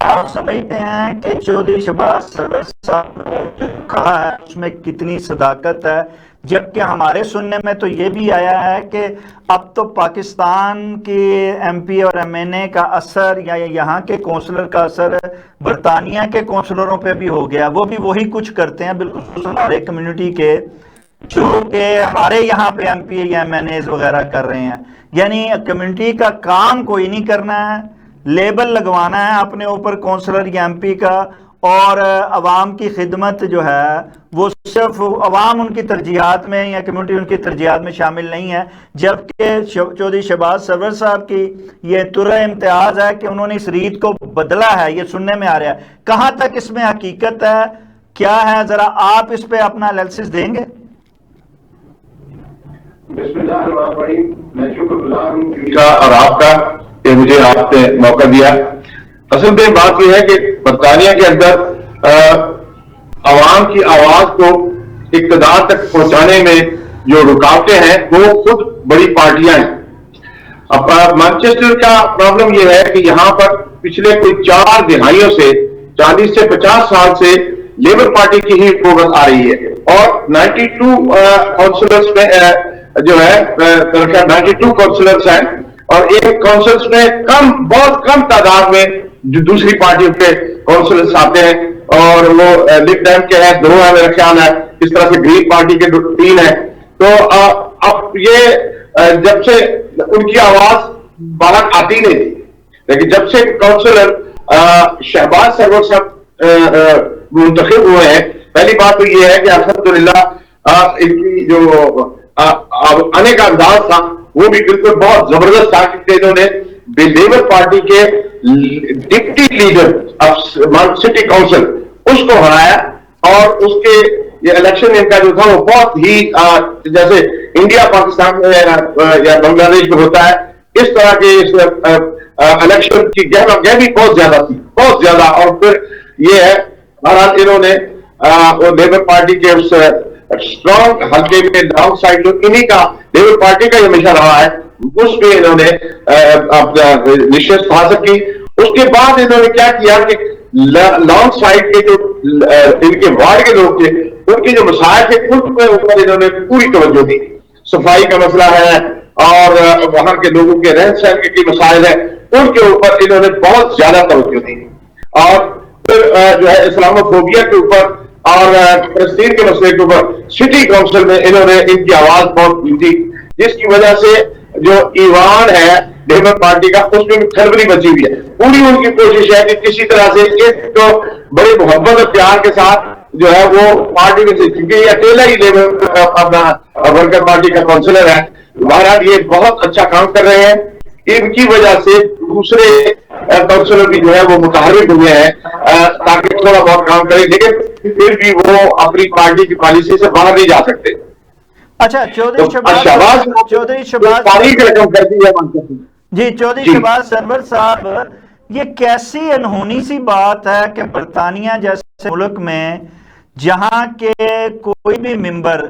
آپ سمجھتے ہیں کہ چودھری شہباز سرور صاحب نے جو کہا ہے اس میں کتنی صداقت ہے؟ جبکہ ہمارے سننے میں تو یہ بھی آیا ہے کہ اب تو پاکستان کے ایم پی اور ایم این اے کا اثر یا یہاں کے کونسلر کا اثر برطانیہ کے کونسلروں پہ بھی ہو گیا، وہ بھی وہی کچھ کرتے ہیں بالکل ہمارے کمیونٹی کے جو کہ ہمارے یہاں پہ ایم پی یا ایم این ایز وغیرہ کر رہے ہیں. یعنی کمیونٹی کا کام کوئی نہیں کرنا ہے، لیبل لگوانا ہے اپنے اوپر کونسلر یا ایم پی کا، اور عوام کی خدمت جو ہے وہ صرف عوام ان کی ترجیحات میں یا کمیونٹی ان کی ترجیحات میں شامل نہیں ہے. جبکہ چودھری شہباز سرور صاحب کی یہ طرح امتیاز ہے کہ انہوں نے اس ریت کو بدلا ہے، یہ سننے میں آ رہا ہے. کہاں تک اس میں حقیقت ہے، کیا ہے، ذرا آپ اس پہ اپنا انالیسس دیں گے؟ بسم اللہ الرحمن الرحیم. میں شکر گزار ہوں کا اور آپ کا کہ مجھے آپ نے موقع دیا. اصل میں بات یہ ہے کہ برطانیہ کے اندر عوام کی آواز کو اقتدار تک پہنچانے میں جو رکاوٹیں ہیں وہ خود بڑی پارٹیاں ہیں. اب مانچسٹر کا پرابلم یہ ہے کہ یہاں پر پچھلے کوئی 4 دہائیوں سے 40 سے 50 سال سے لیبر پارٹی کی ہی حکومت آ رہی ہے، اور 92 کونسلرز میں جو ہے 92 کونسلرز ہیں، اور ایک کونسلرز میں بہت کم تعداد میں جو دوسری پارٹیوں کے کونسلرز آتے ہیں، اور وہ لب ڈیم کے ہیں 2 ہیں میرا خیال ہے، اس طرح سے گرین پارٹی کے 3 ہیں. تو اب یہ جب سے ان کی آواز باہر آتی نہیں تھی، لیکن جب سے کونسلر شہباز سرور صاحب منتخب ہوئے ہیں، پہلی بات تو یہ ہے کہ الحمدللہ ان کی جو آنے کا انداز تھا وہ بھی بالکل بہت زبردست تھا، کیونکہ انہوں نے لیبر پارٹی کے ڈپٹی لیڈر سٹی کونسل اس کو ہرایا، اور اس کے یہ الیکشن ان کا جو تھا وہ بہت ہی جیسے انڈیا پاکستان میں یا بنگلہ دیش میں ہوتا ہے اس طرح کے الیکشن کی گہما گہمی بہت زیادہ تھی، بہت زیادہ. اور پھر یہ ہے بہرحال انہوں نے لیبر پارٹی کے اس اسٹرانگ حلقے میں ڈاؤن سائڈ جو انہی کا لیبر پارٹی کا یہ ہمیشہ رہا ہے، اس پہ انہوں نے اپنا نشست حاصل کی. اس کے بعد انہوں نے کیا کیا کہ لانگ سائڈ کے جو ان کے وارڈ کے لوگ تھے ان کے جو مسائل تھے ان کے اوپر انہوں نے پوری توجہ دی. صفائی کا مسئلہ ہے اور وہاں کے لوگوں کے رہن سہن کے مسائل ہیں، ان کے اوپر انہوں نے بہت زیادہ توجہ دی. اور پھر جو ہے اسلاموفوبیا کے اوپر اور فلسطین کے مسئلے کے اوپر سٹی کونسل میں انہوں نے ان کی آواز بہت دی تھی، جس کی وجہ سے جو ایوان ہے لیبر پارٹی کا اس میں کھلبلی بچی ہوئی ہے. پوری ان کی کوشش ہے کہ کسی طرح سے ایک تو بڑے محبت اور پیار کے ساتھ جو ہے وہ پارٹی میں سے، کیونکہ یہ اکیلا ہی لیبر اپنا ورکر پارٹی کا کونسلر ہے. بہرحال یہ بہت اچھا کام کر رہے ہیں. ان کی وجہ سے دوسرے کونسلر بھی جو ہے وہ متحرک ہوئے ہیں تاکہ تھوڑا بہت کام کریں، لیکن پھر بھی وہ اپنی پارٹی کی پالیسی سے باہر نہیں جا سکتے. اچھا چودھری شہباز جی چودھری شہباز سرور صاحب، یہ کیسی انہونی سی بات ہے کہ برطانیہ جیسے ملک میں جہاں کے کوئی بھی ممبر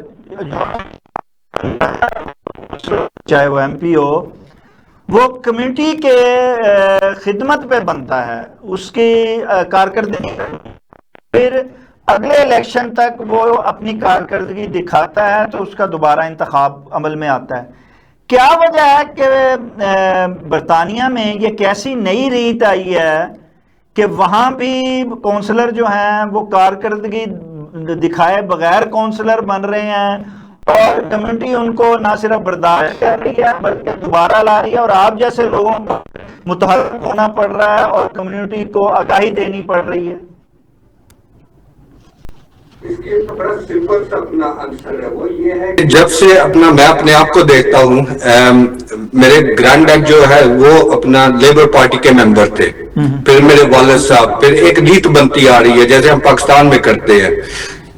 چاہے وہ ایم پی ہو وہ کمیونٹی کے خدمت پہ بنتا ہے، اس کی کارکردگی، پھر اگلے الیکشن تک وہ اپنی کارکردگی دکھاتا ہے تو اس کا دوبارہ انتخاب عمل میں آتا ہے. کیا وجہ ہے کہ برطانیہ میں یہ کیسی نئی ریت آئی ہے کہ وہاں بھی کونسلر جو ہیں وہ کارکردگی دکھائے بغیر کونسلر بن رہے ہیں، اور کمیونٹی ان کو نہ صرف برداشت کر رہی ہے بلکہ دوبارہ لا رہی ہے، اور آپ جیسے لوگوں کو متحرک ہونا پڑ رہا ہے اور کمیونٹی کو آگاہی دینی پڑ رہی ہے؟ اس کے بڑا سمپل سا اپنا آنسر ہے، وہ یہ ہے کہ جب سے میں اپنے آپ کو دیکھتا ہوں، میرے گرینڈ ڈیڈ جو ہے وہ اپنا لیبر پارٹی کے ممبر تھے، پھر میرے والد صاحب، پھر ایک ریت بنتی آ رہی ہے جیسے ہم پاکستان میں کرتے ہیں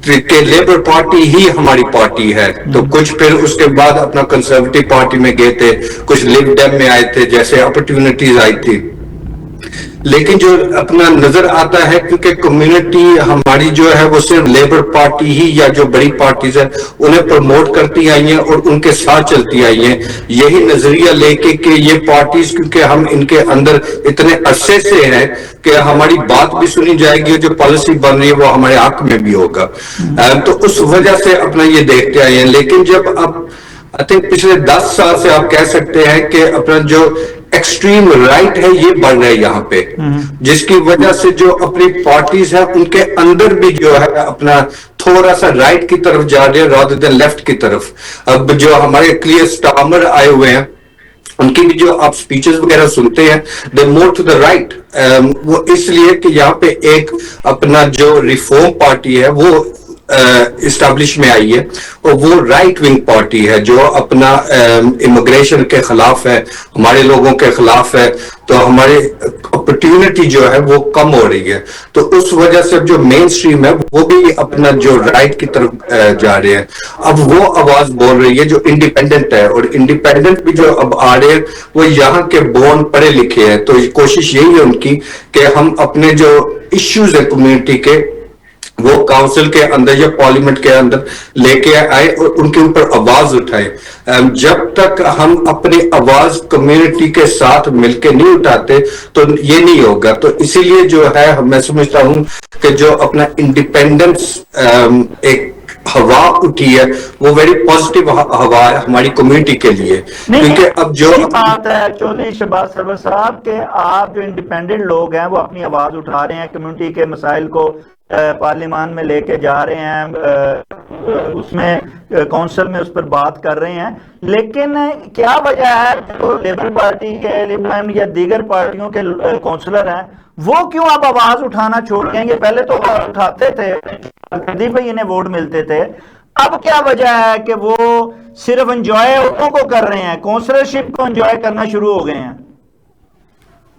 کہ لیبر پارٹی ہی ہماری پارٹی ہے. تو کچھ پھر اس کے بعد اپنا کنسرویٹو پارٹی میں گئے تھے، کچھ لب ڈیم میں آئے تھے جیسے اپرچونٹیز آئی تھی. لیکن جو اپنا نظر آتا ہے کیونکہ کمیونٹی ہماری جو ہے وہ صرف لیبر پارٹی ہی یا جو بڑی پارٹیز ہیں انہیں پروموٹ کرتی آئی ہیں اور ان کے ساتھ چلتی آئی ہیں، یہی نظریہ لے کے کہ یہ پارٹیز کیونکہ ہم ان کے اندر اتنے عرصے سے ہیں کہ ہماری بات بھی سنی جائے گی اور جو پالیسی بن رہی ہے وہ ہمارے حق میں بھی ہوگا، تو اس وجہ سے اپنا یہ دیکھتے آئے ہیں. لیکن جب اب I think پچھلے 10 سال سے آپ کہہ سکتے ہیں کہ اپنا جو ایکسٹریم رائٹ ہے یہ بڑھ رہا ہے یہاں پہ، جس کی وجہ سے جو اپنی پارٹیز ہیں ان کے اندر بھی جو ہے اپنا تھوڑا سا رائٹ کی طرف جا رہے ہیں rather than لیفٹ کی طرف. اب جو ہمارے کلیئر سٹارمر آئے ہوئے ہیں ان کی بھی جو آپ سپیچز وغیرہ سنتے ہیں دے مور ٹو دا رائٹ، وہ اس لیے کہ یہاں پہ ایک اپنا جو ریفارم پارٹی ہے وہ اسٹیبلش میں آئی ہے اور وہ رائٹ ونگ پارٹی ہے جو اپنا امیگریشن کے خلاف ہے، ہمارے لوگوں کے خلاف ہے، تو ہمارے اپرچونٹی جو ہے وہ کم ہو رہی ہے. تو اس وجہ سے جو مین سٹریم ہے وہ بھی اپنا جو رائٹ کی طرف جا رہے ہیں. اب وہ آواز بول رہی ہے جو انڈیپینڈنٹ ہے، اور انڈیپینڈنٹ بھی جو اب آ رہے ہیں وہ یہاں کے بورن پڑھے لکھے ہیں. تو کوشش یہی ہے ان کی کہ ہم اپنے جو ایشوز ہیں کمیونٹی کے وہ کاؤنسل کے اندر یا پارلیمنٹ کے اندر لے کے آئے اور ان کے اوپر آواز اٹھائے. جب تک ہم اپنی آواز کمیونٹی کے ساتھ مل کے نہیں اٹھاتے تو یہ نہیں ہوگا. تو اسی لیے جو ہے میں سمجھتا ہوں کہ جو اپنا انڈیپینڈنس ایک ہوا اٹھی ہے وہ ویری پازیٹیو ہوا ہے ہماری کمیونٹی کے لیے. کیونکہ اب جو بات ہے چودھری شہباز سرور صاحب کہ آپ جو انڈیپینڈنٹ لوگ ہیں وہ اپنی آواز اٹھا رہے ہیں، کمیونٹی کے مسائل کو پارلیمان میں لے کے جا رہے ہیں، اس میں کونسل میں اس پر بات کر رہے ہیں، لیکن کیا وجہ ہے جو لیبر پارٹی کے یا دیگر پارٹیوں کے کونسلر ہیں وہ کیوں اب آواز اٹھانا چھوڑ گئے؟ یہ پہلے تو اٹھاتے تھے، بھائی انہیں ووٹ ملتے تھے، اب کیا وجہ ہے کہ وہ صرف انجوائے انہوں کو کر رہے ہیں، کونسلرشپ کو انجوائے کرنا شروع ہو گئے ہیں؟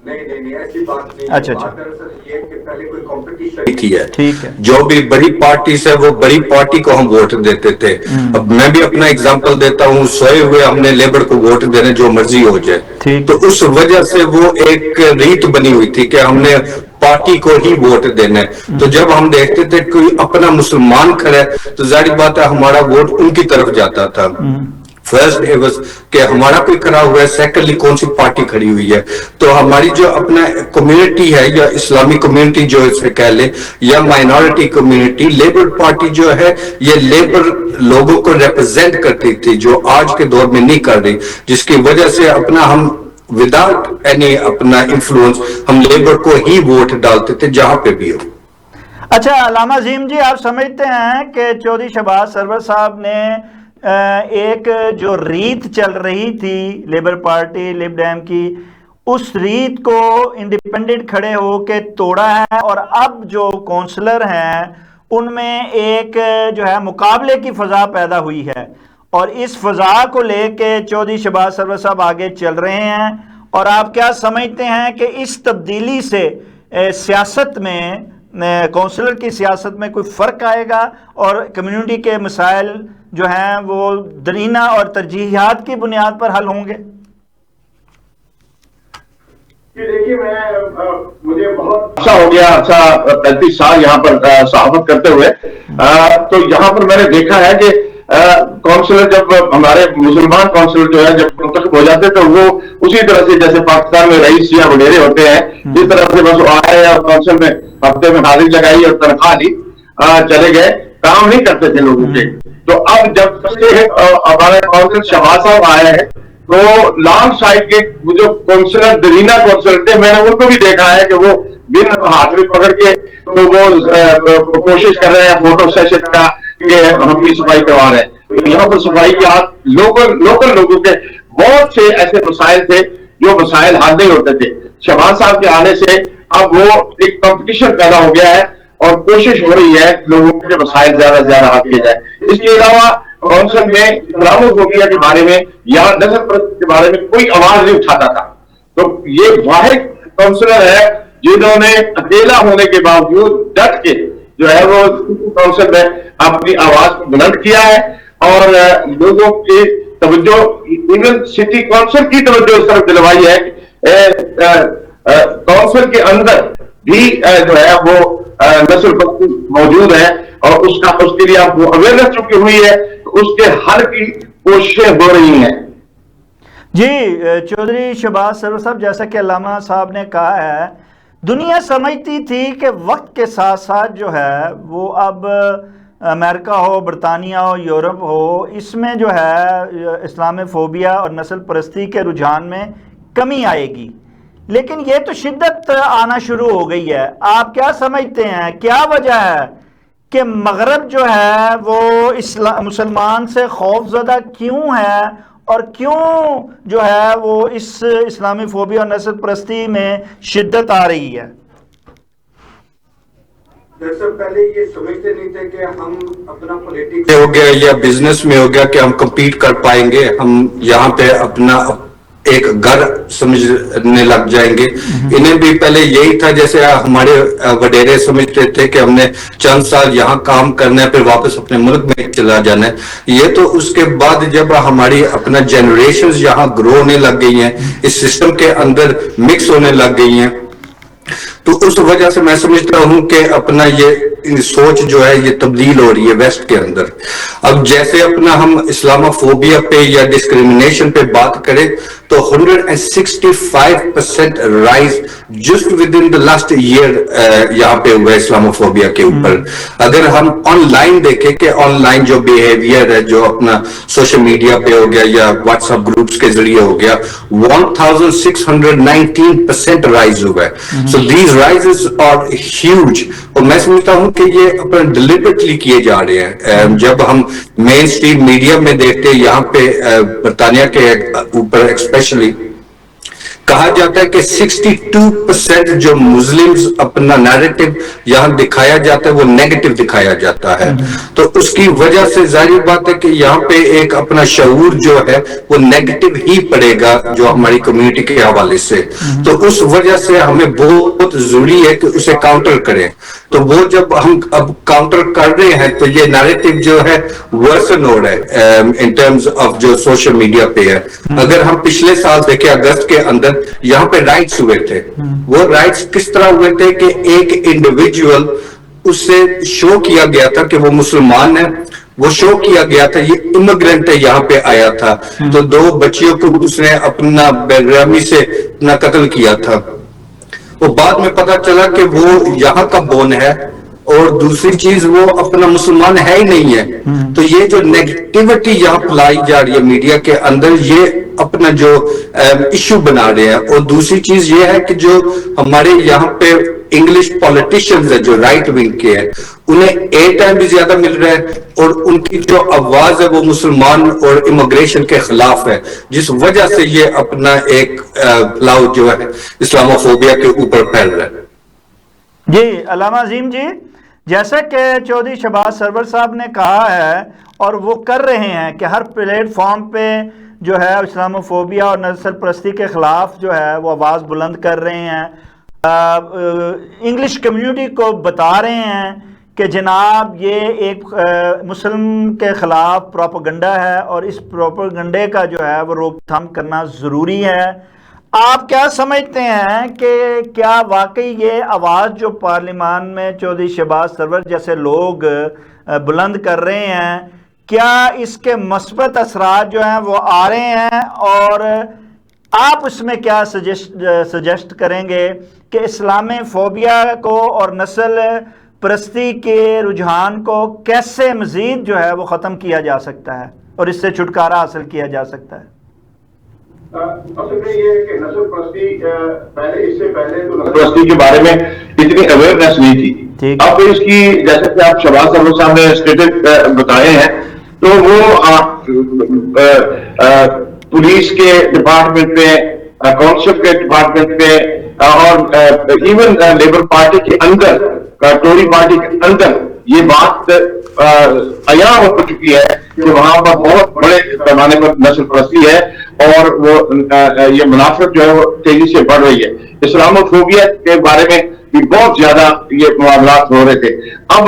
نہیں ایسی بات نہیں. اچھا یہ کہ پہلے کوئی کمپٹیشن ہے، ٹھیک ہے، جو بھی بڑی پارٹیز ہے وہ بڑی پارٹی کو ہم ووٹ دیتے تھے. اب میں بھی اپنا اگزامپل دیتا ہوں، سوئے ہوئے ہم نے لیبر کو ووٹ دینے جو مرضی ہو جائے، تو اس وجہ سے وہ ایک ریت بنی ہوئی تھی کہ ہم نے پارٹی کو ہی ووٹ دینا ہے. تو جب ہم دیکھتے تھے کوئی اپنا مسلمان کھڑا ہے تو ظاہر بات ہے ہمارا ووٹ ان کی طرف جاتا تھا. فرسٹ کہ ہمارا کوئی کھڑا ہوا ہے، سیکنڈلی کون سی پارٹی کھڑی ہوئی ہے. تو ہماری جو اپنا کمیونٹی ہے یا اسلامی کمیونٹی جو اسے کہہ لے یا مائنورٹی کمیونٹی، لیبر پارٹی جو ہے یہ لیبر لوگوں کو ریپرزینٹ کرتی تھی جو آج کے دور میں نہیں کر رہی، جس کی وجہ سے اپنا ہم وداؤٹ اینی اپنا انفلوئنس ہم لیبر کو ہی ووٹ ڈالتے تھے جہاں پہ بھی ہو. اچھا علامہ عظیم جی، آپ سمجھتے ہیں کہ چودھری شہباز سرور صاحب نے ایک جو ریت چل رہی تھی لیبر پارٹی لب ڈیم کی، اس ریت کو انڈیپینڈنٹ کھڑے ہو کے توڑا ہے، اور اب جو کونسلر ہیں ان میں ایک جو ہے مقابلے کی فضا پیدا ہوئی ہے، اور اس فضا کو لے کے چودھری شہباز سرور صاحب آگے چل رہے ہیں؟ اور آپ کیا سمجھتے ہیں کہ اس تبدیلی سے سیاست میں، کونسلر کی سیاست میں کوئی فرق آئے گا اور کمیونٹی کے مسائل جو ہیں وہ درینہ اور ترجیحات کی بنیاد پر حل ہوں گے؟ دیکھیے مجھے بہت اچھا ہو گیا، 35 سال یہاں پر صحافت کرتے ہوئے، تو یہاں پر میں نے دیکھا ہے کہ کونسلر جب ہمارے مسلمان کونسلر جو ہے جب منتخب ہو جاتے تو وہ اسی طرح سے جیسے پاکستان میں رئیس یا وڈیرے ہوتے ہیں اس طرح سے بس آئے اور کونسل میں ہفتے میں حاضری لگائی اور تنخواہ لی، چلے گئے، کام نہیں کرتے تھے لوگوں کے. تو اب جب سے ہمارے کونسل شہباز صاحب آئے ہیں تو لانگ سائڈ کے جو کونسلر درینہ کونسلر تھے میں نے ان کو بھی دیکھا ہے کہ وہ بن ہاتھ میں پکڑ کے تو وہ کوشش کر رہے ہیں فوٹو سیشن کا کہ ہم بھی صفائی کروا رہے ہیں. یہاں پر صفائی کے ہاتھ لوکل لوگوں کے بہت سے ایسے مسائل تھے جو مسائل حل نہیں ہوتے تھے. شہباز صاحب کے آنے سے اب وہ ایک کمپٹیشن پیدا ہو گیا ہے اور کوشش ہو رہی ہے لوگوں کے مسائل زیادہ سے زیادہ حل کیے جائے. اس کے علاوہ کونسل میں اسلاموفوبیا کے بارے میں یا نسل پرستی کے بارے میں کوئی آواز نہیں اٹھاتا تھا. تو یہ واحد کونسلر ہے جنہوں نے اکیلا ہونے کے باوجود ڈٹ کے جو ہے وہ کونسل میں اپنی آواز کو بلند کیا ہے اور لوگوں کی توجہ ایون سٹی کونسل کی توجہ اس طرف دلوائی ہے. کونسل کے اندر بھی جو ہے وہ نسل پرستی موجود ہے اور اس کے لیے آپ کو اویئرنیس چکی ہوئی ہے، اس کے حل کی کوششیں ہو رہی ہیں۔ جی چودھری شہباز سرور صاحب، جیسا کہ علامہ صاحب نے کہا ہے، دنیا سمجھتی تھی کہ وقت کے ساتھ ساتھ جو ہے وہ اب امریکہ ہو، برطانیہ ہو، یورپ ہو، اس میں جو ہے اسلام فوبیا اور نسل پرستی کے رجحان میں کمی آئے گی، لیکن یہ تو شدت آنا شروع ہو گئی ہے۔ آپ کیا سمجھتے ہیں، کیا وجہ ہے کہ مغرب جو ہے وہ مسلمان سے خوف زدہ کیوں ہے، اور کیوں جو ہے وہ اس اسلامی فوبیا اور نسل پرستی میں شدت آ رہی ہے؟ پہلے یہ سمجھتے نہیں تھے کہ ہم اپنا پولیٹکس ہو گیا یا بزنس میں ہو گیا کہ ہم کمپیٹ کر پائیں گے، ہم یہاں پہ اپنا ایک گھر سمجھنے لگ جائیں گے۔ انہیں بھی پہلے یہی تھا، جیسے ہمارے وڈیرے سمجھتے تھے کہ ہم نے چند سال یہاں کام کرنا ہے پھر واپس اپنے ملک میں چلا جانا ہے۔ یہ تو اس کے بعد جب ہماری اپنا جنریشنز یہاں گرو ہونے لگ گئی ہیں، اس سسٹم کے اندر مکس ہونے لگ گئی ہیں، تو اس وجہ سے میں سمجھتا ہوں کہ اپنا یہ سوچ جو ہے یہ تبدیل ہو رہی ہے ویسٹ کے اندر۔ اب جیسے اپنا ہم اسلاموفوبیا پہ یا ڈسکریمنیشن پہ بات کریں تو 165% rise just with in the last year یہاں پہ ہوا ہے اسلاموفوبیا کے اوپر۔ اگر ہم آن لائن دیکھیں کہ آن لائن جو بیہیویئر ہے جو اپنا سوشل میڈیا پہ ہو گیا یا واٹس ایپ گروپس کے ذریعے ہو گیا، 1619% رائز ہوا ہے۔ So these rises are huge, اور میں سمجھتا ہوں کہ یہ اپنا ڈیلیبریٹلی کیے جا رہے ہیں۔ جب ہم مین اسٹریم میڈیا میں دیکھتے ہیں یہاں پہ برطانیہ کے اوپر اسپیشلی کہا جاتا ہے کہ 62% جو مسلمز اپنا نیریٹو یہاں دکھایا جاتا ہے وہ نیگیٹو دکھایا جاتا ہے، تو اس کی وجہ سے ظاہر بات ہے کہ یہاں پہ ایک اپنا شعور جو ہے وہ نیگیٹو ہی پڑے گا جو ہماری کمیونٹی کے حوالے سے۔ تو اس وجہ سے ہمیں بہت ضروری ہے کہ اسے کاؤنٹر کریں۔ تو وہ جب ہم اب کاؤنٹر کر رہے ہیں تو یہ نیریٹو جو ہے ورسن ہو رہا ہے ان ٹرمز آف جو سوشل میڈیا پہ ہے۔ اگر ہم پچھلے سال دیکھیں اگست کے اندر یہاں پہ رائٹس ہوئے تھے، وہ رائٹس کس طرح ہوئے تھے کہ ایک انڈیویجول اس سے شو کیا گیا تھا کہ وہ مسلمان ہے، وہ شو کیا گیا تھا یہ امیگرینٹ ہے، یہاں پہ آیا تھا تو 2 بچیوں کو اس نے اپنا بیرحمی سے اپنا قتل کیا تھا۔ وہ بعد میں پتا چلا کہ وہ یہاں کا بون ہے، اور دوسری چیز وہ اپنا مسلمان ہے ہی نہیں ہے۔ تو یہ جو نیگیٹیوٹی یہاں پلائی جا رہی ہے میڈیا کے اندر، یہ اپنا جو ایشو بنا رہے ہیں۔ اور دوسری چیز یہ ہے کہ جو ہمارے یہاں پہ انگلش پولیٹیشنز ہیں جو رائٹ ونگ کے ہیں، انہیں ایئر ٹائم بھی زیادہ مل رہا ہے، اور ان کی جو آواز ہے وہ مسلمان اور امیگریشن کے خلاف ہے، جس وجہ سے یہ اپنا ایک پلاؤ جو ہے اسلاموفوبیا کے اوپر پھیل رہا ہے۔ جی علامہ عظیم جی، جیسا کہ چودھری شہباز سرور صاحب نے کہا ہے اور وہ کر رہے ہیں کہ ہر پلیٹ فارم پہ جو ہے اسلاموفوبیا اور نسل پرستی کے خلاف جو ہے وہ آواز بلند کر رہے ہیں، انگلش کمیونٹی کو بتا رہے ہیں کہ جناب یہ ایک مسلم کے خلاف پروپیگنڈا ہے اور اس پروپیگنڈے کا جو ہے وہ روک تھام کرنا ضروری ہے۔ آپ کیا سمجھتے ہیں کہ کیا واقعی یہ آواز جو پارلیمان میں چودھری شہباز سرور جیسے لوگ بلند کر رہے ہیں، کیا اس کے مثبت اثرات جو ہیں وہ آ رہے ہیں، اور آپ اس میں کیا سجیسٹ کریں گے کہ اسلام فوبیا کو اور نسل پرستی کے رجحان کو کیسے مزید جو ہے وہ ختم کیا جا سکتا ہے اور اس سے چھٹکارا حاصل کیا جا سکتا ہے؟ اصل میں یہ ہے کہ نسل پرستی اس سے پہلے تو نسل پرستی کے بارے میں اتنی اویئرنیس نہیں تھی۔ اب اس کی جیسے کہ آپ شہباز سرور صاحب نے اسٹیٹس بتائے ہیں، تو وہ پولیس کے ڈپارٹمنٹ میں، کونسل کے ڈپارٹمنٹ میں، اور ایون لیبر پارٹی کے اندر، ٹوری پارٹی کے اندر یہ بات عیاں ہو چکی ہے کہ وہاں پر بہت بڑے پیمانے پر نسل پرستی ہے، اور وہ یہ منافقت جو ہے وہ تیزی سے بڑھ رہی ہے۔ اسلاموفوبیا کے بارے میں بھی بہت زیادہ یہ معاملات ہو رہے تھے۔ اب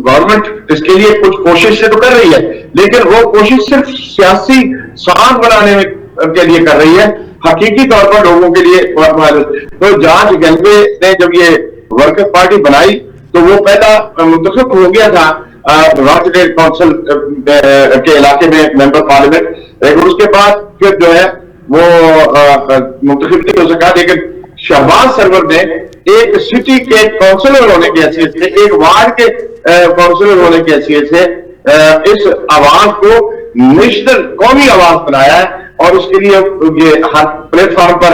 گورنمنٹ اس کے لیے کچھ کوشش تو کر رہی ہے، لیکن وہ کوشش صرف سیاسی سامان بنانے کے لیے کر رہی ہے، حقیقی طور پر لوگوں کے لیے تو جہاں گیلوے نے جب یہ ورکر پارٹی بنائی تو وہ پہلا منتخب ہو گیا تھا راچڈیل کونسل کے علاقے میں ممبر پارلیمنٹ، لیکن اس کے بعد پھر جو ہے وہ منتخب نہیں ہو سکا. لیکن شہباز سرور نے ایک سٹی کے کونسلر ہونے کی حیثیت سے، ایک وارڈ کے کونسلر ہونے کی حیثیت سے اس آواز کو نیشنل قومی آواز بنایا ہے، اور اس کے لیے یہ ہر پلیٹ فارم پر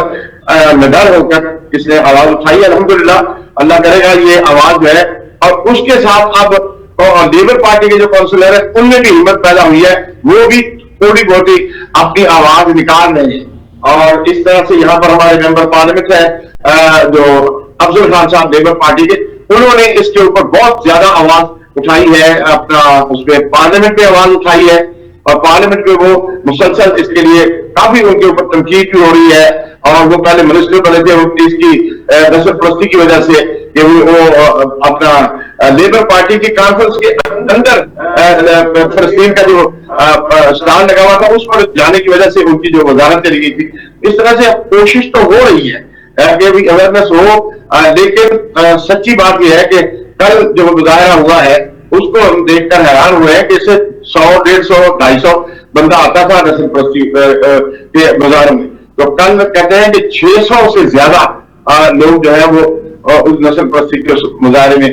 نڈر ہو کر اس نے آواز اٹھائی. الحمدللہ اللہ کرے گا یہ آواز جو ہے، اور اس کے ساتھ اب لیبر پارٹی کے جو کونسلر ہیں ان میں بھی ہمت پیدا ہوئی ہے، وہ بھی تھوڑی بہت اپنی آواز نکال رہے ہیں. اور اس طرح سے یہاں پر ہمارے ممبر پارلیمنٹ ہے جو افضل خان صاحب لیبر پارٹی کے، انہوں نے اس کے اوپر بہت زیادہ آواز اٹھائی ہے، اپنا اس پہ پارلیمنٹ پہ آواز اٹھائی ہے، اور پارلیمنٹ میں وہ مسلسل اس کے لیے کافی ان کے اوپر تنقید بھی ہو رہی ہے. اور وہ پہلے منسٹر بنے تھے اس کی نسل پرستی کی وجہ سے کہ وہ اپنا لیبر پارٹی کی کانفرنس کے اندر فلسطین کا جو اسٹال لگا ہوا تھا اس پر جانے کی وجہ سے ان کی جو وزارت چلی گئی تھی. اس طرح سے کوشش تو ہو رہی ہے کہ اویئرنیس ہو، لیکن سچی بات یہ ہے کہ کل جو مظاہرہ ہوا ہے اس کو ہم دیکھ کر حیران ہوئے ہیں کہ اس سے 100، 150، 250 بندہ آتا تھا نسل پرستی کے مظاہرے میں. تو کل کہتے ہیں کہ 600 سے زیادہ لوگ جو ہے وہ اس نسل پرستی کے مظاہرے میں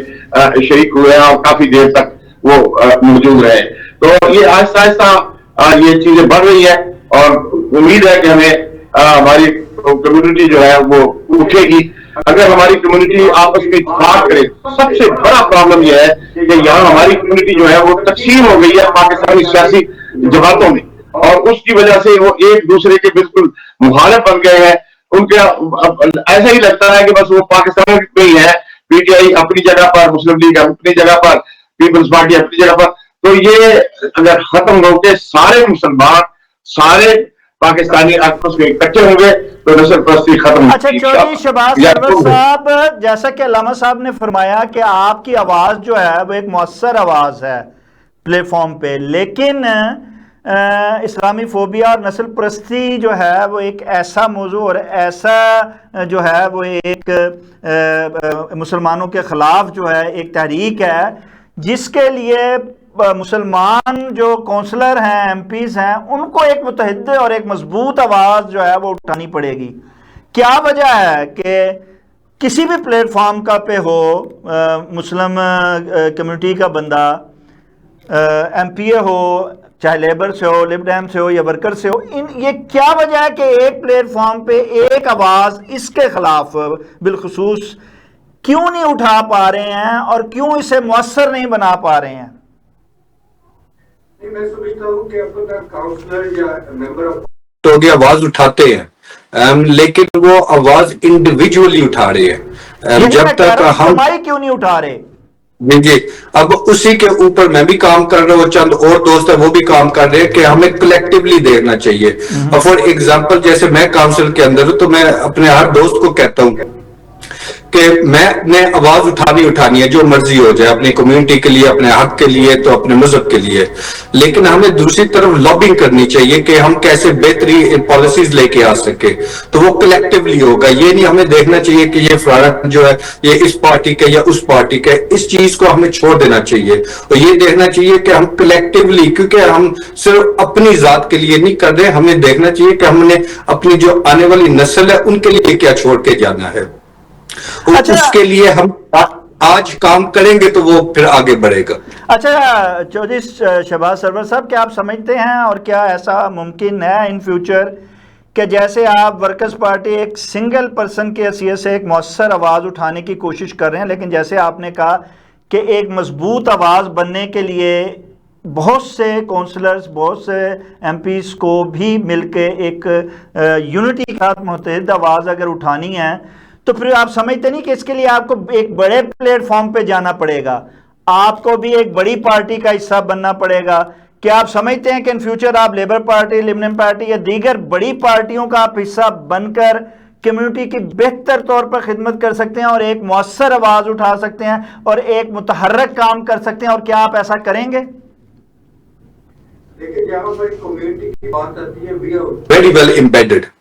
شریک ہوئے ہیں اور کافی دیر تک وہ موجود رہے. تو یہ آہستہ آہستہ یہ چیزیں بڑھ رہی ہیں، اور امید ہے کہ ہمیں ہماری کمیونٹی جو ہے وہ اٹھے گی. اگر ہماری کمیونٹی آپس میں اتفاق کرے، سب سے بڑا پرابلم یہ ہے کہ یہاں ہماری کمیونٹی جو ہے وہ تقسیم ہو گئی ہے پاکستانی سیاسی جماعتوں میں، اور اس کی وجہ سے وہ ایک دوسرے کے بالکل مخالف بن گئے ہیں. ان کا ایسا ہی لگتا ہے کہ بس وہ پاکستان میں ہی ہے، پی ٹی آئی اپنی جگہ پر، مسلم لیگ اپنی جگہ پر، پیپلز پارٹی اپنی جگہ پر. تو یہ اگر ختم ہو کے سارے مسلمان، سارے پاکستانی آپس میں اکٹھے ہوں گے تو نسل پرستی ختم. اچھا چودھری شہباز سرور صاحب، جیسا کہ علامہ صاحب نے فرمایا کہ آپ کی آواز جو ہے وہ ایک مؤثر آواز ہے پلیٹ فارم پہ، لیکن اسلامی فوبیا اور نسل پرستی جو ہے وہ ایک ایسا موضوع اور ایسا جو ہے وہ ایک مسلمانوں کے خلاف جو ہے ایک تحریک ہے جس کے لیے مسلمان جو کونسلر ہیں، ایم پیز ہیں، ان کو ایک متحد اور ایک مضبوط آواز جو ہے وہ اٹھانی پڑے گی. کیا وجہ ہے کہ کسی بھی پلیٹ فارم کا پہ ہو مسلم کمیونٹی کا بندہ، ایم پی اے ہو، چاہے لیبر سے ہو، لب ڈیم سے ہو یا ورکر سے ہو، یہ کیا وجہ ہے کہ ایک پلیٹ فارم پہ ایک آواز اس کے خلاف بالخصوص کیوں نہیں اٹھا پا رہے ہیں اور کیوں اسے مؤثر نہیں بنا پا رہے ہیں؟ میں سمجھتا ہوں کہ اپنا کاؤنسلر یا ممبر تو یہ آواز اٹھاتے ہیں، لیکن وہ آواز انڈیویجولی اٹھا رہے ہیں. جب تک ہم ہماری کیوں نہیں اٹھا رہے؟ جی اب اسی کے اوپر میں بھی کام کر رہا ہوں، چند اور دوست ہیں وہ بھی کام کر رہے ہیں کہ ہمیں کلیکٹیولی دیکھنا چاہیے. اور فار ایگزامپل جیسے میں کاؤنسل کے اندر ہوں تو میں اپنے ہر دوست کو کہتا ہوں کہ میں نے آواز اٹھانی ہے، جو مرضی ہو جائے، اپنی کمیونٹی کے لیے، اپنے حق کے لیے، تو اپنے مذہب کے لیے، لیکن ہمیں دوسری طرف لابنگ کرنی چاہیے کہ ہم کیسے بہتری پالیسیز لے کے آ سکے. تو وہ کلیکٹیولی ہوگا، یہ نہیں ہمیں دیکھنا چاہیے کہ یہ فلانا جو ہے یہ اس پارٹی کا یا اس پارٹی کا. اس چیز کو ہمیں چھوڑ دینا چاہیے اور یہ دیکھنا چاہیے کہ ہم کلیکٹیولی، کیونکہ ہم صرف اپنی ذات کے لیے نہیں کر رہے، ہمیں دیکھنا چاہیے کہ ہم نے اپنی جو آنے والی نسل ہے ان کے لیے کیا چھوڑ کے جانا ہے. اس کے لیے ہم آج کام کریں گے تو وہ پھر آگے بڑھے گا. اچھا چودھری شہباز سرور صاحب، کیا آپ سمجھتے ہیں اور کیا ایسا ممکن ہے ان فیوچر کہ جیسے آپ ورکرز پارٹی ایک سنگل پرسن کی حیثیت سے ایک مؤثر آواز اٹھانے کی کوشش کر رہے ہیں، لیکن جیسے آپ نے کہا کہ ایک مضبوط آواز بننے کے لیے بہت سے کونسلرز، بہت سے ایم پیز کو بھی مل کے ایک یونٹی کے ساتھ متحد آواز اگر اٹھانی ہے تو پھر آپ سمجھتے نہیں کہ اس کے لیے آپ کو ایک بڑے پلیٹ فارم پہ جانا پڑے گا، آپ کو بھی ایک بڑی پارٹی کا حصہ بننا پڑے گا؟ کیا آپ سمجھتے ہیں کہ ان فیوچر آپ لیبر پارٹی، لبنن پارٹی یا دیگر بڑی پارٹیوں کا آپ حصہ بن کر کمیونٹی کی بہتر طور پر خدمت کر سکتے ہیں اور ایک مؤثر آواز اٹھا سکتے ہیں اور ایک متحرک کام کر سکتے ہیں، اور کیا آپ ایسا کریں گے؟ لیکن جہاں پر کمیونٹی کی بات آتی ہے، ویری ویل امبیڈڈ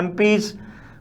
MPs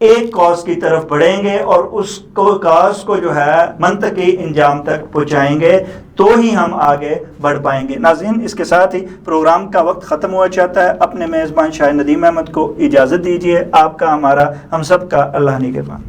ایک کاز کی طرف بڑھیں گے اور اس کو کاز کو جو ہے منطقی انجام تک پہنچائیں گے تو ہی ہم آگے بڑھ پائیں گے. ناظرین اس کے ساتھ ہی پروگرام کا وقت ختم ہوا چاہتا ہے. اپنے میزبان شاہ ندیم احمد کو اجازت دیجیے. آپ کا، ہمارا، ہم سب کا اللہ نگہبان.